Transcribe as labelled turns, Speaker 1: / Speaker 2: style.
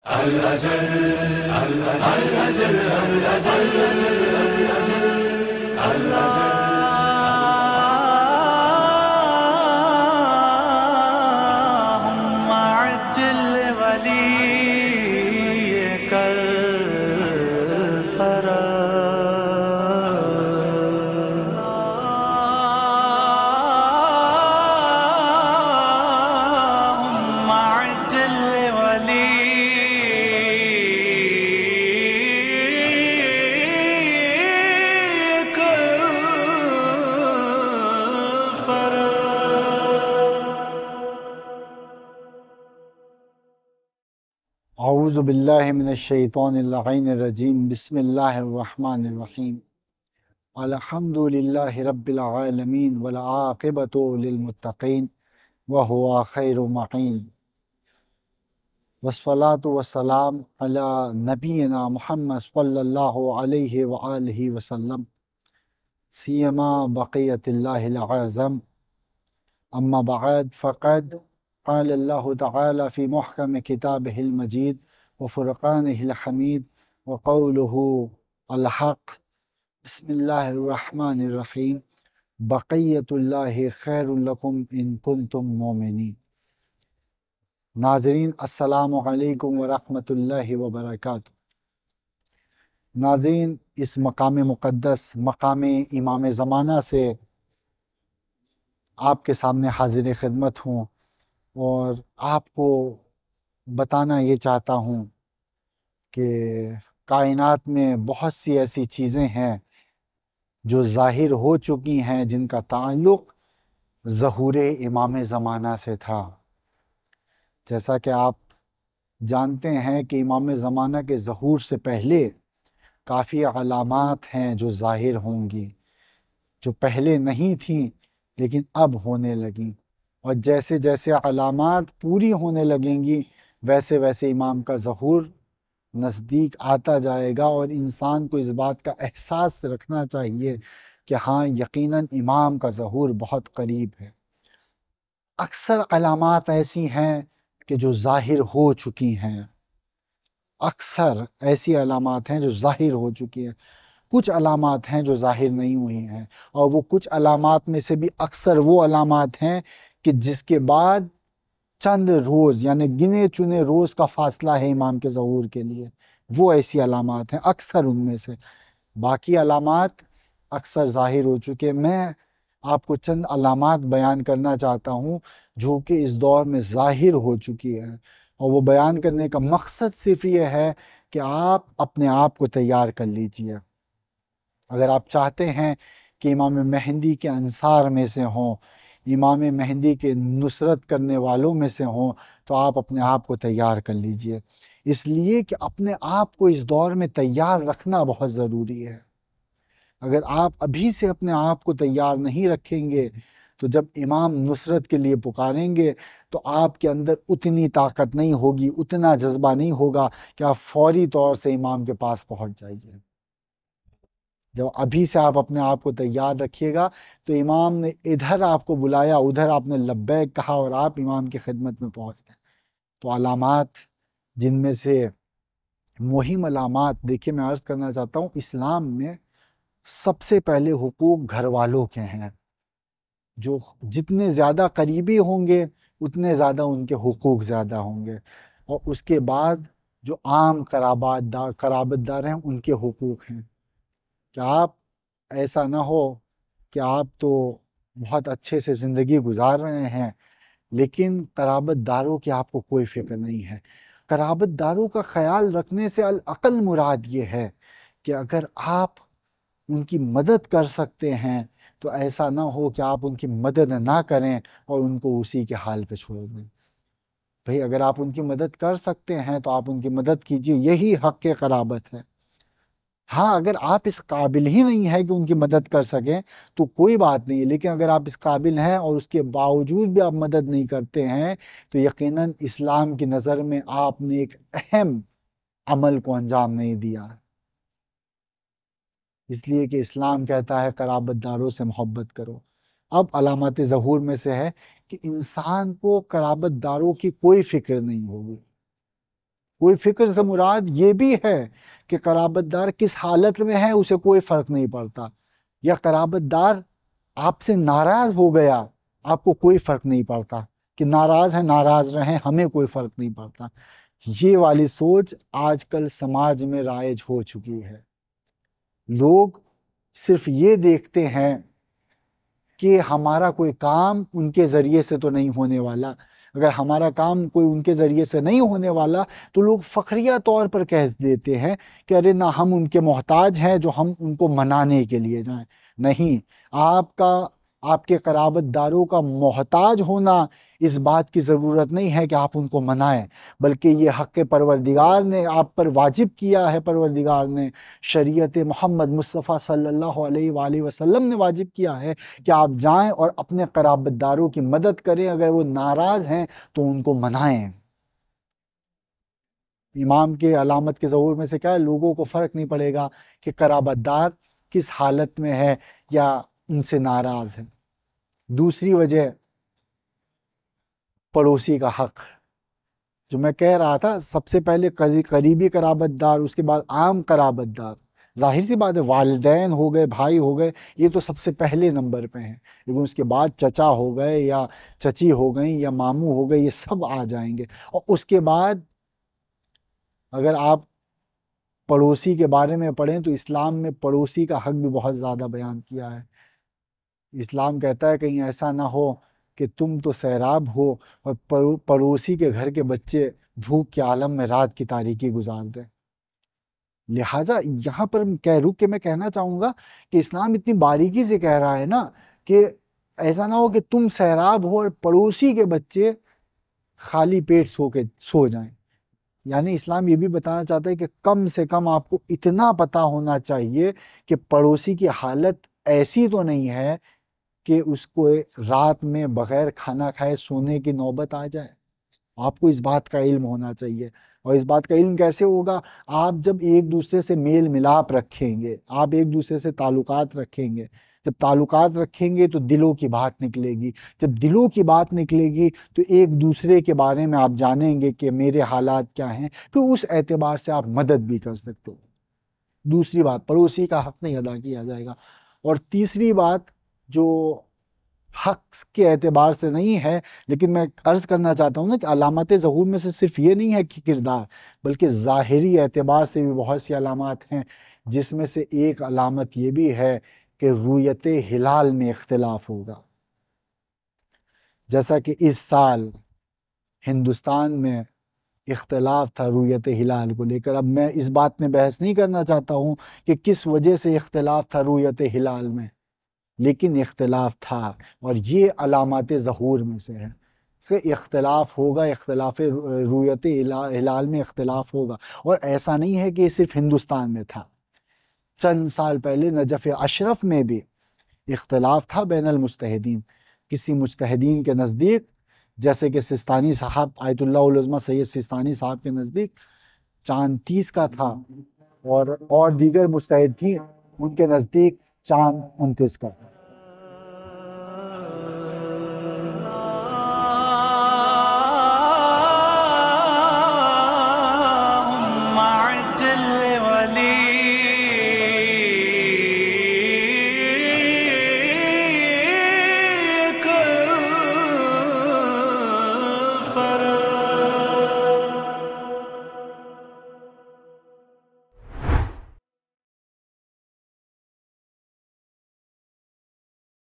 Speaker 1: اللهم عجل وليك اللهم عجل وليك
Speaker 2: اعوذ باللہ من الشیطان اللعین الرجیم بسم اللہ الرحمن الرحیم الحمد للہ رب العالمین والعاقبۃ للمتقین وہو خیر معین والصلاۃ والسلام علی نبینا محمد صلی اللہ علیہ وآلہ وسلم سیما بقیت اللہ العظم اما بعد فقد قال اللہ تعالی فی محکم کتابہ المجید وفرقانہ الحمید وقولہ الحق بسم اللہ الرحمن الرحیم بقیت اللہ خیر لکم ان کنتم مومنین۔ ناظرین السلام علیکم ورحمۃ اللہ وبرکاتہ۔ ناظرین، اس مقام مقدس مقام امام زمانہ سے آپ کے سامنے حاضر خدمت ہوں اور آپ کو بتانا یہ چاہتا ہوں کہ کائنات میں بہت سی ایسی چیزیں ہیں جو ظاہر ہو چکی ہیں جن کا تعلق ظہور امام زمانہ سے تھا۔ جیسا کہ آپ جانتے ہیں کہ امام زمانہ کے ظہور سے پہلے کافی علامات ہیں جو ظاہر ہوں گی، جو پہلے نہیں تھیں لیکن اب ہونے لگیں، اور جیسے جیسے علامات پوری ہونے لگیں گی ویسے ویسے امام کا ظہور نزدیک آتا جائے گا، اور انسان کو اس بات کا احساس رکھنا چاہیے کہ ہاں یقیناً امام کا ظہور بہت قریب ہے۔ اکثر علامات ایسی ہیں کہ جو ظاہر ہو چکی ہیں، اکثر ایسی علامات ہیں جو ظاہر ہو چکی ہیں، کچھ علامات ہیں جو ظاہر نہیں ہوئی ہیں، اور وہ کچھ علامات میں سے بھی اکثر وہ علامات ہیں کہ جس کے بعد چند روز یعنی گنے چنے روز کا فاصلہ ہے امام کے ظہور کے لیے، وہ ایسی علامات ہیں اکثر ان میں سے۔ باقی علامات اکثر ظاہر ہو چکے۔ میں آپ کو چند علامات بیان کرنا چاہتا ہوں جو کہ اس دور میں ظاہر ہو چکی ہیں، اور وہ بیان کرنے کا مقصد صرف یہ ہے کہ آپ اپنے آپ کو تیار کر لیجئے۔ اگر آپ چاہتے ہیں کہ امام مہدی کے انصار میں سے ہوں، امام مہدی کے نصرت کرنے والوں میں سے ہوں، تو آپ اپنے آپ کو تیار کر لیجئے، اس لیے کہ اپنے آپ کو اس دور میں تیار رکھنا بہت ضروری ہے۔ اگر آپ ابھی سے اپنے آپ کو تیار نہیں رکھیں گے تو جب امام نصرت کے لیے پکاریں گے تو آپ کے اندر اتنی طاقت نہیں ہوگی، اتنا جذبہ نہیں ہوگا کہ آپ فوری طور سے امام کے پاس پہنچ جائیے۔ جب ابھی سے آپ اپنے آپ کو تیار رکھیے گا تو امام نے ادھر آپ کو بلایا، ادھر آپ نے لبیک کہا اور آپ امام کی خدمت میں پہنچ گئے۔ تو علامات جن میں سے مہم علامات، دیکھیے میں عرض کرنا چاہتا ہوں، اسلام میں سب سے پہلے حقوق گھر والوں کے ہیں، جو جتنے زیادہ قریبی ہوں گے اتنے زیادہ ان کے حقوق زیادہ ہوں گے، اور اس کے بعد جو عام قرابت دار ہیں ان کے حقوق ہیں۔ کہ آپ ایسا نہ ہو کہ آپ تو بہت اچھے سے زندگی گزار رہے ہیں لیکن قرابت داروں کی آپ کو کوئی فکر نہیں ہے۔ قرابت داروں کا خیال رکھنے سے العقل مراد یہ ہے کہ اگر آپ ان کی مدد کر سکتے ہیں تو ایسا نہ ہو کہ آپ ان کی مدد نہ کریں اور ان کو اسی کے حال پہ چھوڑ دیں۔ بھئی اگر آپ ان کی مدد کر سکتے ہیں تو آپ ان کی مدد کیجئے، یہی حق قرابت ہے۔ ہاں اگر آپ اس قابل ہی نہیں ہے کہ ان کی مدد کر سکیں تو کوئی بات نہیں، لیکن اگر آپ اس قابل ہیں اور اس کے باوجود بھی آپ مدد نہیں کرتے ہیں تو یقیناً اسلام کی نظر میں آپ نے ایک اہم عمل کو انجام نہیں دیا، اس لیے کہ اسلام کہتا ہے قرابت داروں سے محبت کرو۔ اب علامات ظہور میں سے ہے کہ انسان کو قرابت داروں کی کوئی فکر نہیں ہوگی، کوئی فکر سے مراد یہ بھی ہے کہ قرابت دار کس حالت میں ہے اسے کوئی فرق نہیں پڑتا، یا قرابت دار آپ سے ناراض ہو گیا آپ کو کوئی فرق نہیں پڑتا کہ ناراض ہیں ناراض رہیں، ہمیں کوئی فرق نہیں پڑتا۔ یہ والی سوچ آج کل سماج میں رائج ہو چکی ہے۔ لوگ صرف یہ دیکھتے ہیں کہ ہمارا کوئی کام ان کے ذریعے سے تو نہیں ہونے والا، اگر ہمارا کام کوئی ان کے ذریعے سے نہیں ہونے والا تو لوگ فخریہ طور پر کہہ دیتے ہیں کہ ارے نہ ہم ان کے محتاج ہیں جو ہم ان کو منانے کے لیے جائیں۔ نہیں، آپ کے قرابت داروں کا محتاج ہونا اس بات کی ضرورت نہیں ہے کہ آپ ان کو منائیں، بلکہ یہ حق پروردگار نے آپ پر واجب کیا ہے، پروردگار نے شریعت محمد مصطفیٰ صلی اللہ علیہ وآلہ وسلم نے واجب کیا ہے کہ آپ جائیں اور اپنے قرابت داروں کی مدد کریں، اگر وہ ناراض ہیں تو ان کو منائیں۔ امام کے علامت کے ظہور میں سے کیا ہے؟ لوگوں کو فرق نہیں پڑے گا کہ قرابت دار کس حالت میں ہے یا ان سے ناراض ہے۔ دوسری وجہ پڑوسی کا حق، جو میں کہہ رہا تھا، سب سے پہلے قریبی قرابت دار، اس کے بعد عام قرابت دار۔ ظاہر سی بات ہے والدین ہو گئے، بھائی ہو گئے، یہ تو سب سے پہلے نمبر پہ ہیں، لیکن اس کے بعد چچا ہو گئے یا چچی ہو گئیں یا ماموں ہو گئے، یہ سب آ جائیں گے۔ اور اس کے بعد اگر آپ پڑوسی کے بارے میں پڑھیں تو اسلام میں پڑوسی کا حق بھی بہت زیادہ بیان کیا ہے۔ اسلام کہتا ہے کہیں ایسا نہ ہو کہ تم تو سیراب ہو اور پڑوسی کے گھر کے بچے بھوک کے عالم میں رات کی تاریکی گزار دیں۔ لہٰذا یہاں پر رک کے میں کہنا چاہوں گا کہ اسلام اتنی باریکی سے کہہ رہا ہے نا کہ ایسا نہ ہو کہ تم سیراب ہو اور پڑوسی کے بچے خالی پیٹ سو جائیں۔ یعنی اسلام یہ بھی بتانا چاہتا ہے کہ کم سے کم آپ کو اتنا پتہ ہونا چاہیے کہ پڑوسی کی حالت ایسی تو نہیں ہے کہ اس کو رات میں بغیر کھانا کھائے سونے کی نوبت آ جائے۔ آپ کو اس بات کا علم ہونا چاہیے، اور اس بات کا علم کیسے ہوگا؟ آپ جب ایک دوسرے سے میل ملاپ رکھیں گے، آپ ایک دوسرے سے تعلقات رکھیں گے، جب تعلقات رکھیں گے تو دلوں کی بات نکلے گی، جب دلوں کی بات نکلے گی تو ایک دوسرے کے بارے میں آپ جانیں گے کہ میرے حالات کیا ہیں، تو اس اعتبار سے آپ مدد بھی کر سکتے ہو۔ دوسری بات، پڑوسی کا حق نہیں ادا کیا جائے گا۔ اور تیسری بات جو حق کے اعتبار سے نہیں ہے لیکن میں عرض کرنا چاہتا ہوں نا کہ علامات ظہور میں سے صرف یہ نہیں ہے کہ کردار، بلکہ ظاہری اعتبار سے بھی بہت سی علامات ہیں، جس میں سے ایک علامت یہ بھی ہے کہ رویت ہلال میں اختلاف ہوگا۔ جیسا کہ اس سال ہندوستان میں اختلاف تھا رویت ہلال کو لے کر، اب میں اس بات میں بحث نہیں کرنا چاہتا ہوں کہ کس وجہ سے اختلاف تھا رویت ہلال میں، لیکن اختلاف تھا، اور یہ علامات ظہور میں سے ہے کہ اختلاف ہوگا، اختلاف رویت ہلال میں اختلاف ہوگا۔ اور ایسا نہیں ہے کہ یہ صرف ہندوستان میں تھا، چند سال پہلے نجف اشرف میں بھی اختلاف تھا بین المجتہدین۔ کسی مجتہدین کے نزدیک، جیسے کہ سستانی صاحب آیت اللہ العظمہ سید سستانی صاحب کے نزدیک چاند 30 کا تھا، اور دیگر مجتہد تھی ان کے نزدیک چاند 29 کا تھا۔